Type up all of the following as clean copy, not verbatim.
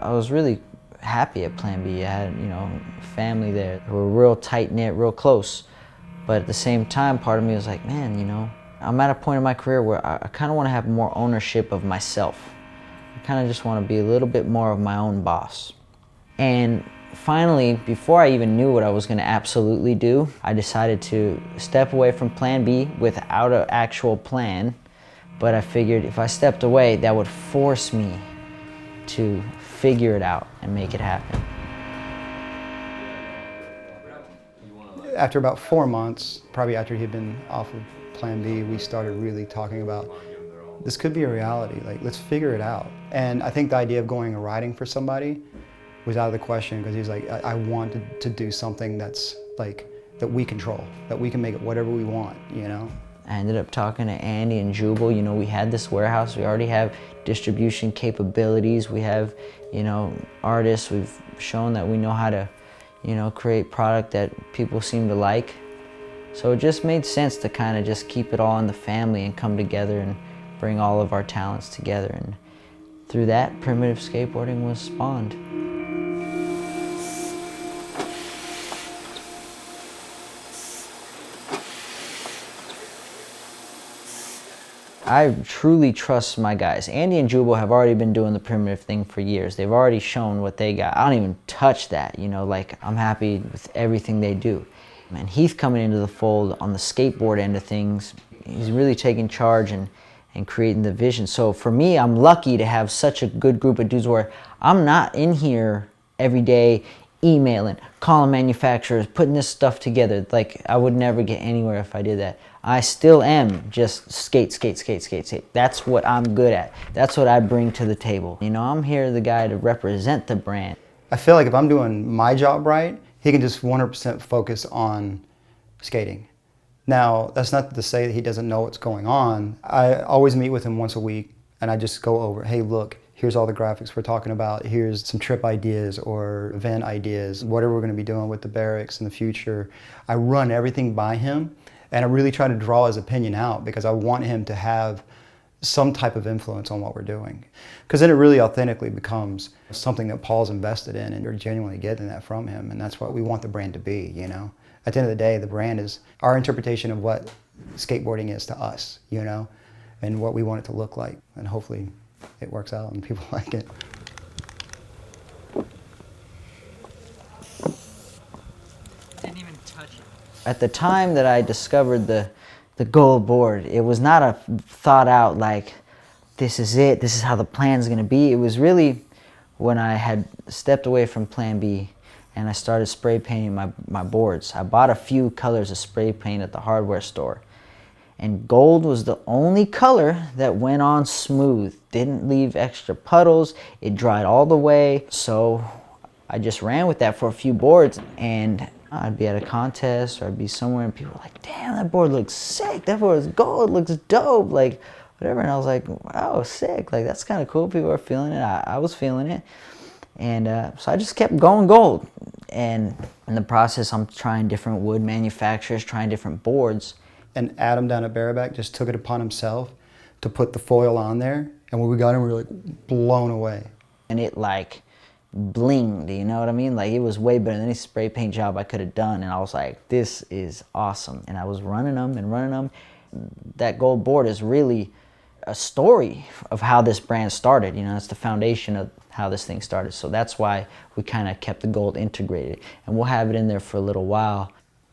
I was really happy at Plan B. I had, you know, family there. We were real tight-knit, real close. But at the same time, part of me was like, man, you know, I'm at a point in my career where I kind of want to have more ownership of myself. I kind of just want to be a little bit more of my own boss. And finally, before I even knew what I was going to absolutely do, I decided to step away from Plan B without an actual plan. But I figured if I stepped away, that would force me to figure it out and make it happen. After about 4 months, probably after he'd been off of Plan B, we started really talking about this could be a reality, like let's figure it out. And I think the idea of going and riding for somebody was out of the question because he's like, I wanted to do something that's like, that we control, that we can make it whatever we want, you know? I ended up talking to Andy and Jubal. You know, we had this warehouse, we already have distribution capabilities, we have, you know, artists, we've shown that we know how to, you know, create product that people seem to like. So it just made sense to kind of just keep it all in the family and come together and bring all of our talents together. And through that, primitive skateboarding was spawned. I truly trust my guys. Andy and Jubal have already been doing the primitive thing for years. They've already shown what they got. I don't even touch that, you know, like I'm happy with everything they do. And Heath coming into the fold on the skateboard end of things, he's really taking charge and creating the vision. So for me, I'm lucky to have such a good group of dudes where I'm not in here every day emailing, calling manufacturers, putting this stuff together. Like I would never get anywhere if I did that. I still am just skate. That's what I'm good at. That's what I bring to the table. You know, I'm here the guy to represent the brand. I feel like if I'm doing my job right, he can just 100% focus on skating. Now, that's not to say that he doesn't know what's going on. I always meet with him once a week and I just go over, hey, look, here's all the graphics we're talking about. Here's some trip ideas or event ideas, whatever we're gonna be doing with the Berrics in the future. I run everything by him and I really try to draw his opinion out because I want him to have some type of influence on what we're doing. Because then it really authentically becomes something that Paul's invested in and you're genuinely getting that from him, and that's what we want the brand to be, you know? At the end of the day, the brand is our interpretation of what skateboarding is to us, you know? And what we want it to look like, and hopefully it works out and people like it. Didn't even touch it. At the time that I discovered the gold board, it was not a thought out like, this is it, this is how the plan's gonna be. It was really when I had stepped away from Plan B and I started spray painting my boards. I bought a few colors of spray paint at the hardware store. And gold was the only color that went on smooth. Didn't leave extra puddles, it dried all the way. So I just ran with that for a few boards, and I'd be at a contest or I'd be somewhere and people were like, damn, that board looks sick, that board is gold, looks dope, like whatever. And I was like, wow, sick, like that's kind of cool, people are feeling it, I was feeling it. And so I just kept going gold. And in the process, I'm trying different wood manufacturers, trying different boards. And Adam down at Berrics just took it upon himself to put the foil on there. And when we got him, we were like blown away. And it like blinged, you know what I mean? Like it was way better than any spray paint job I could have done. And I was like, this is awesome. And I was running them and running them. That gold board is really a story of how this brand started. You know, it's the foundation of how this thing started. So that's why we kind of kept the gold integrated. And we'll have it in there for a little while.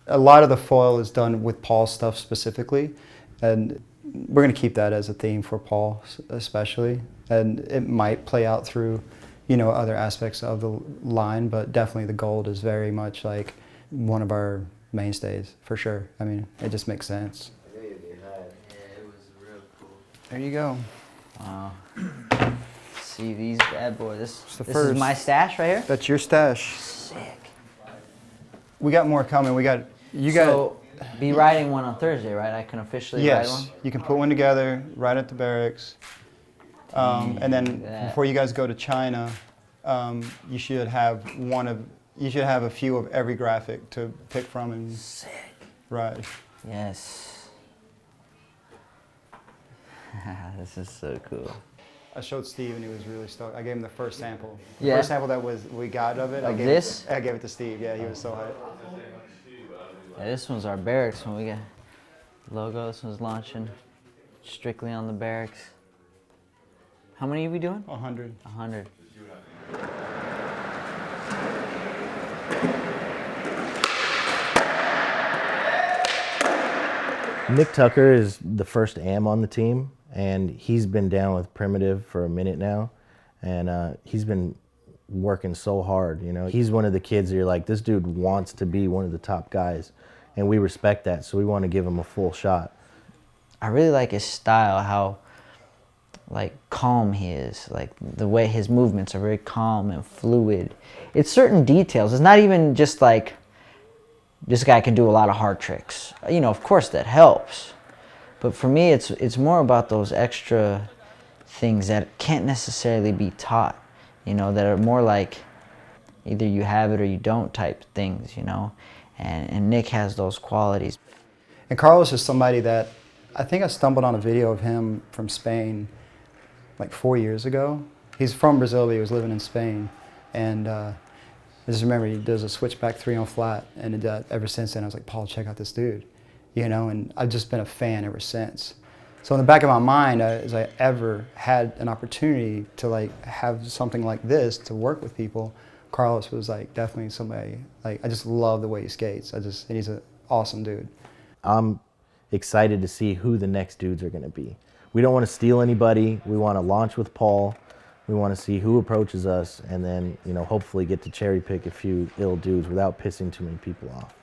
A lot of the foil is done with Paul's stuff specifically. And we're going to keep that as a theme for Paul especially. And it might play out through, you know, other aspects of the line, but definitely the gold is very much like one of our mainstays for sure. I mean, it just makes sense. Yeah, it was real cool. There you go. Wow. See these bad boys. This is my stash right here? That's your stash. Sick. We got more coming. So, be riding one on Thursday, right? I can officially ride one? Yes, you can put one together, ride at the Berrics. And then before you guys go to China, you should have a few of every graphic to pick from and Sick. ride. Yes. This is so cool. I showed Steve and he was really stoked. I gave him the first sample. The Yeah. first sample that we got of it. Of this? I gave it to Steve. Yeah, he was so hyped. Yeah, this one's our Berrics when we get logo. This one's launching strictly on the Berrics. How many are we doing? 100. 100. Nick Tucker is the first AM on the team, and he's been down with Primitive for a minute now, and he's been working so hard, you know. He's one of the kids that you're like, this dude wants to be one of the top guys, and we respect that, so we want to give him a full shot. I really like his style, how like calm he is, like the way his movements are very calm and fluid. It's certain details. It's not even just like, this guy can do a lot of hard tricks. You know, of course that helps. But for me, it's more about those extra things that can't necessarily be taught, you know, that are more like either you have it or you don't type things, you know. And Nick has those qualities. And Carlos is somebody that I think I stumbled on a video of him from Spain like 4 years ago. He's from Brazil, but he was living in Spain. And I just remember he does a switchback 3 on flat, and ever since then I was like, Paul, check out this dude, you know. And I've just been a fan ever since. So in the back of my mind, as I ever had an opportunity to like have something like this to work with people, Carlos was like definitely somebody. Like, I just love the way he skates. And he's an awesome dude. I'm excited to see who the next dudes are going to be. We don't want to steal anybody. We want to launch with Paul. We want to see who approaches us, and then, you know, hopefully get to cherry pick a few ill dudes without pissing too many people off.